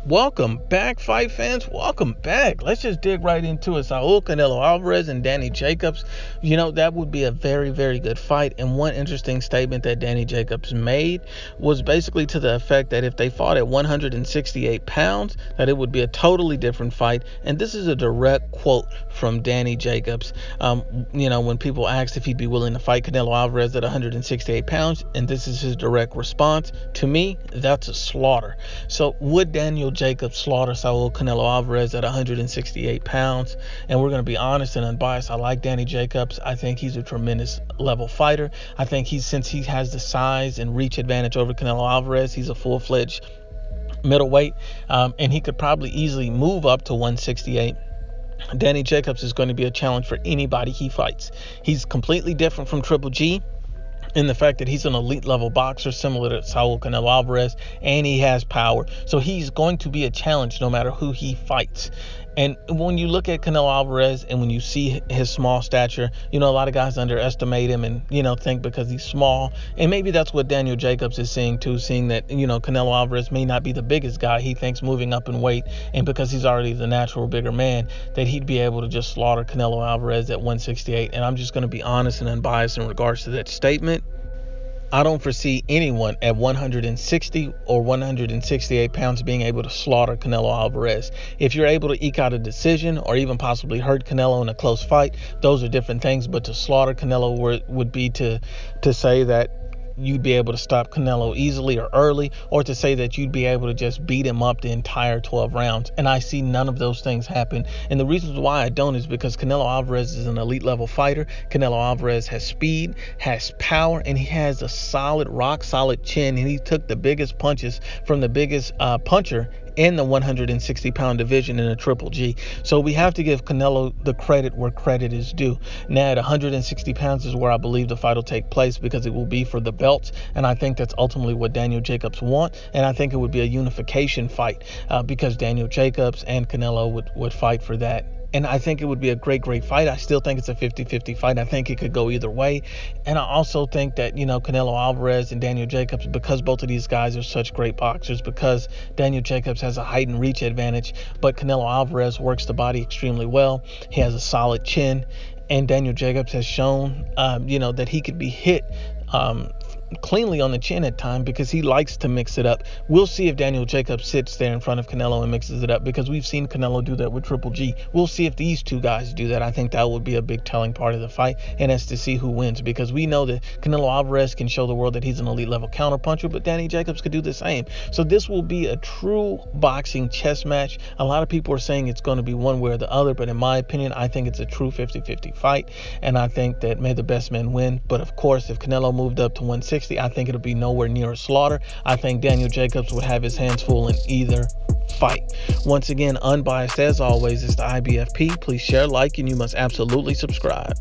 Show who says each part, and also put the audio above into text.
Speaker 1: Welcome back, fight fans. Welcome back. Let's just dig right into it. Saul Canelo Alvarez and Danny Jacobs. That would be a very, very good fight. And one interesting statement that Danny Jacobs made was basically to the effect that if they fought at 168 pounds, that it would be a totally different fight. And this is a direct quote from Danny Jacobs. When people asked if he'd be willing to fight Canelo Alvarez at 168 pounds, and this is his direct response: to me, that's a slaughter. So would Daniel Jacobs slaughter Saul Canelo Alvarez at 168 pounds? And we're going to be honest and unbiased. I like Danny Jacobs. I think he's a tremendous level fighter. I think since he has the size and reach advantage over Canelo Alvarez, he's a full-fledged middleweight, and he could probably easily move up to 168. Danny Jacobs is going to be a challenge for anybody he fights. He's completely different from Triple G in the fact that he's an elite level boxer similar to Saul Canelo Alvarez, and he has power. So he's going to be a challenge no matter who he fights. And when you look at Canelo Alvarez and when you see his small stature, a lot of guys underestimate him and, think because he's small. And maybe that's what Daniel Jacobs is seeing too, seeing that, Canelo Alvarez may not be the biggest guy. He thinks moving up in weight, and because he's already the natural bigger man, that he'd be able to just slaughter Canelo Alvarez at 168. And I'm just going to be honest and unbiased in regards to that statement. I don't foresee anyone at 160 or 168 pounds being able to slaughter Canelo Alvarez. If you're able to eke out a decision or even possibly hurt Canelo in a close fight, those are different things. But to slaughter Canelo would be to say that you'd be able to stop Canelo easily or early, or to say that you'd be able to just beat him up the entire 12 rounds. And I see none of those things happen. And the reasons why I don't is because Canelo Alvarez is an elite level fighter. Canelo Alvarez has speed, has power, and he has a solid, rock solid chin. And he took the biggest punches from the biggest puncher in the 160-pound division in a Triple G. So we have to give Canelo the credit where credit is due. Now at 160 pounds is where I believe the fight will take place, because it will be for the belts, and I think that's ultimately what Daniel Jacobs wants. And I think it would be a unification fight, because Daniel Jacobs and Canelo would fight for that. And I think it would be a great fight. I still think it's a 50-50 fight. I think it could go either way. And I also think that, Canelo Alvarez and Daniel Jacobs, because both of these guys are such great boxers, because Daniel Jacobs has a height and reach advantage, but Canelo Alvarez works the body extremely well. He has a solid chin. And Daniel Jacobs has shown, that he could be hit cleanly on the chin at times, because he likes to mix it up. We'll see if Daniel Jacobs sits there in front of Canelo and mixes it up, because we've seen Canelo do that with Triple G. We'll see if these two guys do that. I think that would be a big telling part of the fight, and that's to see who wins, because we know that Canelo Alvarez can show the world that he's an elite level counterpuncher, but Danny Jacobs could do the same. So this will be a true boxing chess match. A lot of people are saying it's going to be one way or the other, but in my opinion, I think it's a true 50-50 fight, and I think that may the best man win. But of course, if Canelo moved up to 160, I think it'll be nowhere near a slaughter. I think Daniel Jacobs would have his hands full in either fight. Once again, unbiased as always is the Ibfp. Please share, like, and you must absolutely subscribe.